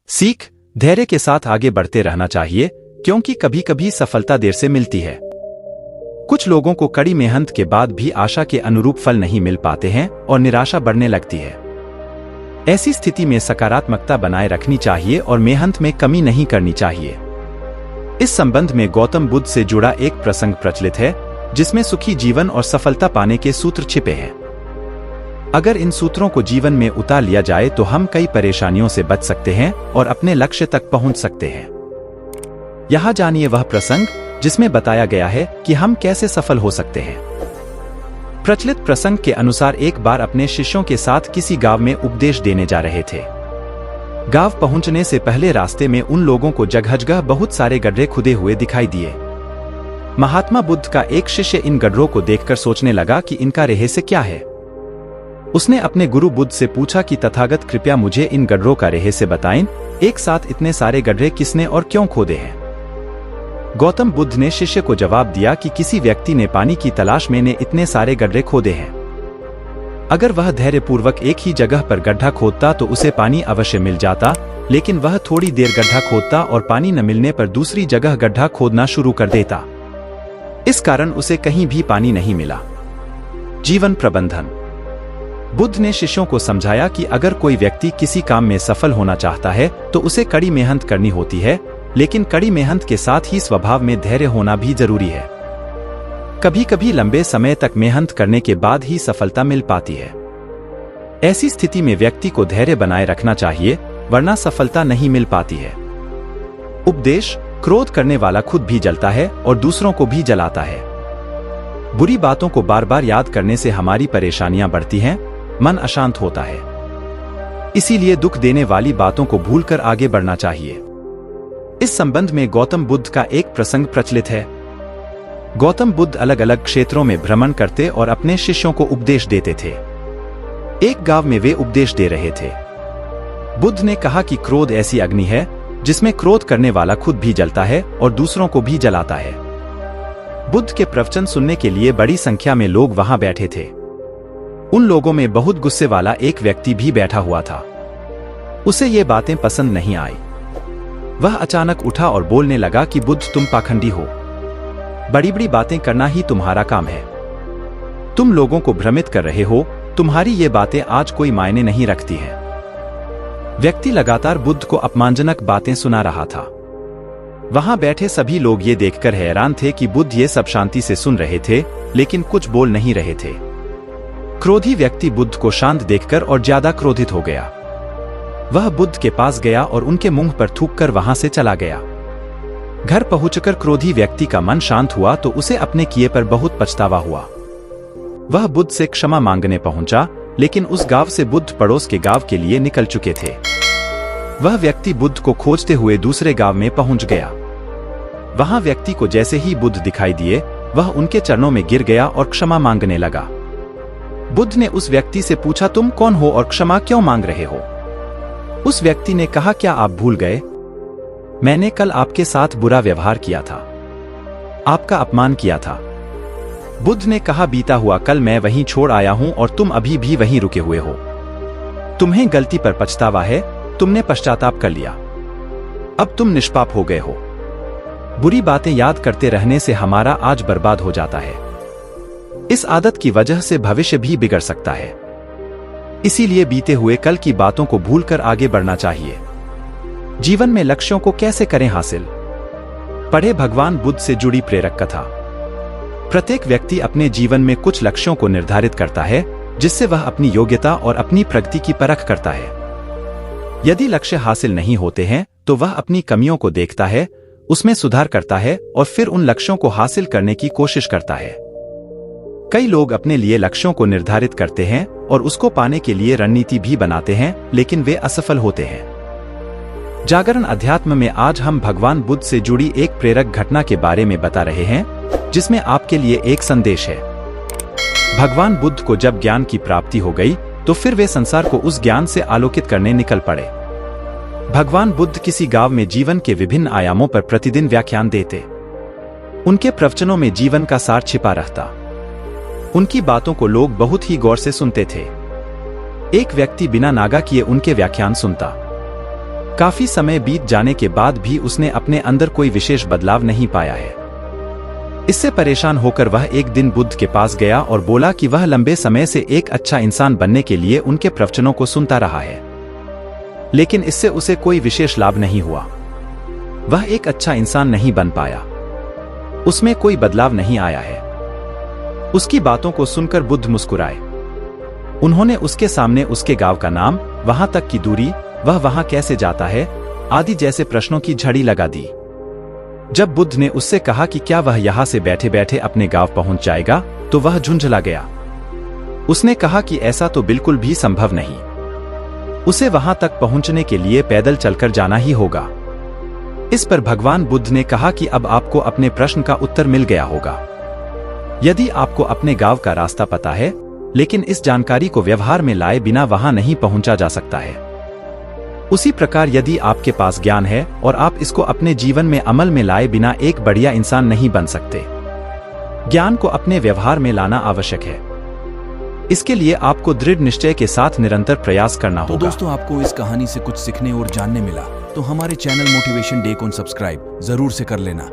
सीख, धैर्य के साथ आगे बढ़ते रहना चाहिए, क्योंकि कभी कभी सफलता देर से मिलती है। कुछ लोगों को कड़ी मेहनत के बाद भी आशा के अनुरूप फल नहीं मिल पाते हैं और निराशा बढ़ने लगती है। ऐसी स्थिति में सकारात्मकता बनाए रखनी चाहिए और मेहनत में कमी नहीं करनी चाहिए। इस संबंध में गौतम बुद्ध से जुड़ा एक प्रसंग प्रचलित है, जिसमें सुखी जीवन और सफलता पाने के सूत्र छिपे हैं। अगर इन सूत्रों को जीवन में उतार लिया जाए तो हम कई परेशानियों से बच सकते हैं और अपने लक्ष्य तक पहुंच सकते हैं। यहां जानिए वह प्रसंग जिसमें बताया गया है कि हम कैसे सफल हो सकते हैं। प्रचलित प्रसंग के अनुसार एक बार अपने शिष्यों के साथ किसी गांव में उपदेश देने जा रहे थे। गांव पहुंचने से पहले रास्ते में उन लोगों को जगह बहुत सारे गड्ढे खुदे हुए दिखाई दिए। महात्मा बुद्ध का एक शिष्य इन गड्ढों को देखकर सोचने लगा कि इनका रहस्य क्या है। उसने अपने गुरु बुद्ध से पूछा कि तथागत कृपया मुझे इन गड्ढों का रहस्य बताएं, एक साथ इतने सारे गड्ढे किसने और क्यों खोदे हैं। गौतम बुद्ध ने शिष्य को जवाब दिया कि किसी व्यक्ति ने पानी की तलाश में इतने सारे गड्ढे खोदे हैं। अगर वह धैर्यपूर्वक एक ही जगह पर गड्ढा खोदता तो उसे पानी अवश्य मिल जाता, लेकिन वह थोड़ी देर गड्ढा खोदता और पानी न मिलने पर दूसरी जगह गड्ढा खोदना शुरू कर देता। इस कारण उसे कहीं भी पानी नहीं मिला। जीवन प्रबंधन। बुद्ध ने शिष्यों को समझाया कि अगर कोई व्यक्ति किसी काम में सफल होना चाहता है तो उसे कड़ी मेहनत करनी होती है, लेकिन कड़ी मेहनत के साथ ही स्वभाव में धैर्य होना भी जरूरी है। कभी कभी लंबे समय तक मेहनत करने के बाद ही सफलता मिल पाती है। ऐसी स्थिति में व्यक्ति को धैर्य बनाए रखना चाहिए, वरना सफलता नहीं मिल पाती है। उपदेश। क्रोध करने वाला खुद भी जलता है और दूसरों को भी जलाता है। बुरी बातों को बार बार याद करने से हमारी परेशानियां बढ़ती हैं, मन अशांत होता है। इसीलिए दुख देने वाली बातों को भूलकर आगे बढ़ना चाहिए। इस संबंध में गौतम बुद्ध का एक प्रसंग प्रचलित है। गौतम बुद्ध अलग अलग क्षेत्रों में भ्रमण करते और अपने शिष्यों को उपदेश देते थे। एक गांव में वे उपदेश दे रहे थे। बुद्ध ने कहा कि क्रोध ऐसी अग्नि है जिसमें क्रोध करने वाला खुद भी जलता है और दूसरों को भी जलाता है। बुद्ध के प्रवचन सुनने के लिए बड़ी संख्या में लोग वहां बैठे थे। उन लोगों में बहुत गुस्से वाला एक व्यक्ति भी बैठा हुआ था। उसे ये बातें पसंद नहीं आई। वह अचानक उठा और बोलने लगा कि बुद्ध, तुम पाखंडी हो। बड़ी बड़ी बातें करना ही तुम्हारा काम है। तुम लोगों को भ्रमित कर रहे हो। तुम्हारी ये बातें आज कोई मायने नहीं रखती हैं। व्यक्ति लगातार बुद्ध को अपमानजनक बातें सुना रहा था। वहां बैठे सभी लोग ये देखकर हैरान थे कि बुद्ध ये सब शांति से सुन रहे थे, लेकिन कुछ बोल नहीं रहे थे। क्रोधी व्यक्ति बुद्ध को शांत देखकर और ज्यादा क्रोधित हो गया। वह बुद्ध के पास गया और उनके मुंह पर थूककर वहां से चला गया। घर पहुंचकर क्रोधी व्यक्ति का मन शांत हुआ तो उसे अपने किए पर बहुत पछतावा हुआ। वह बुद्ध से क्षमा मांगने पहुंचा, लेकिन उस गांव से बुद्ध पड़ोस के गांव के लिए निकल चुके थे। वह व्यक्ति बुद्ध को खोजते हुए दूसरे गांव में पहुंच गया। वहां व्यक्ति को जैसे ही बुद्ध दिखाई दिए, वह उनके चरणों में गिर गया और क्षमा मांगने लगा। बुद्ध ने उस व्यक्ति से पूछा, तुम कौन हो और क्षमा क्यों मांग रहे हो? उस व्यक्ति ने कहा, क्या आप भूल गए? मैंने कल आपके साथ बुरा व्यवहार किया था, आपका अपमान किया था। बुद्ध ने कहा, बीता हुआ कल मैं वहीं छोड़ आया हूं और तुम अभी भी वहीं रुके हुए हो। तुम्हें गलती पर पछतावा है, तुमने पश्चाताप कर लिया। अब तुम निष्पाप हो गए हो। बुरी बातें याद करते रहने से हमारा आज बर्बाद हो जाता है। इस आदत की वजह से भविष्य भी बिगड़ सकता है। इसीलिए बीते हुए कल की बातों को भूलकर आगे बढ़ना चाहिए। जीवन में लक्ष्यों को कैसे करें हासिल? पढ़े भगवान बुद्ध से जुड़ी प्रेरक कथा। प्रत्येक व्यक्ति अपने जीवन में कुछ लक्ष्यों को निर्धारित करता है, जिससे वह अपनी योग्यता और अपनी प्रगति की परख करता है। यदि लक्ष्य हासिल नहीं होते हैं तो वह अपनी कमियों को देखता है, उसमें सुधार करता है और फिर उन लक्ष्यों को हासिल करने की कोशिश करता है। कई लोग अपने लिए लक्ष्यों को निर्धारित करते हैं और उसको पाने के लिए रणनीति भी बनाते हैं, लेकिन वे असफल होते हैं। जागरण अध्यात्म में आज हम भगवान बुद्ध से जुड़ी एक प्रेरक घटना के बारे में बता रहे हैं, जिसमें आपके लिए एक संदेश है। भगवान बुद्ध को जब ज्ञान की प्राप्ति हो गई तो फिर वे संसार को उस ज्ञान से आलोकित करने निकल पड़े। भगवान बुद्ध किसी गांव में जीवन के विभिन्न आयामों पर प्रतिदिन व्याख्यान देते। उनके प्रवचनों में जीवन का सार छिपा रहता। उनकी बातों को लोग बहुत ही गौर से सुनते थे। एक व्यक्ति बिना नागा किए उनके व्याख्यान सुनता। काफी समय बीत जाने के बाद भी उसने अपने अंदर कोई विशेष बदलाव नहीं पाया है। इससे परेशान होकर वह एक दिन बुद्ध के पास गया और बोला कि वह लंबे समय से एक अच्छा इंसान बनने के लिए उनके प्रवचनों को सुनता रहा है, लेकिन इससे उसे कोई विशेष लाभ नहीं हुआ। वह एक अच्छा इंसान नहीं बन पाया, उसमें कोई बदलाव नहीं आया है। उसकी बातों को सुनकर बुद्ध मुस्कुराए। उन्होंने उसके सामने उसके गांव का नाम, वहां तक की दूरी, वह वहां कैसे जाता है आदि जैसे प्रश्नों की झड़ी लगा दी। जब बुद्ध ने उससे कहा कि क्या वह यहां से बैठे बैठे अपने गांव पहुंच जाएगा, तो वह झुंझला गया। उसने कहा कि ऐसा तो बिल्कुल भी संभव नहीं, उसे वहां तक पहुंचने के लिए पैदल चलकर जाना ही होगा। इस पर भगवान बुद्ध ने कहा कि अब आपको अपने प्रश्न का उत्तर मिल गया होगा। यदि आपको अपने गांव का रास्ता पता है, लेकिन इस जानकारी को व्यवहार में लाए बिना वहां नहीं पहुंचा जा सकता है, उसी प्रकार यदि आपके पास ज्ञान है और आप इसको अपने जीवन में अमल में लाए बिना एक बढ़िया इंसान नहीं बन सकते। ज्ञान को अपने व्यवहार में लाना आवश्यक है। इसके लिए आपको दृढ़ निश्चय के साथ निरंतर प्रयास करना होगा। तो दोस्तों, आपको इस कहानी से कुछ सीखने और जानने मिला तो हमारे चैनल मोटिवेशन डे को सब्सक्राइब जरूर से कर लेना।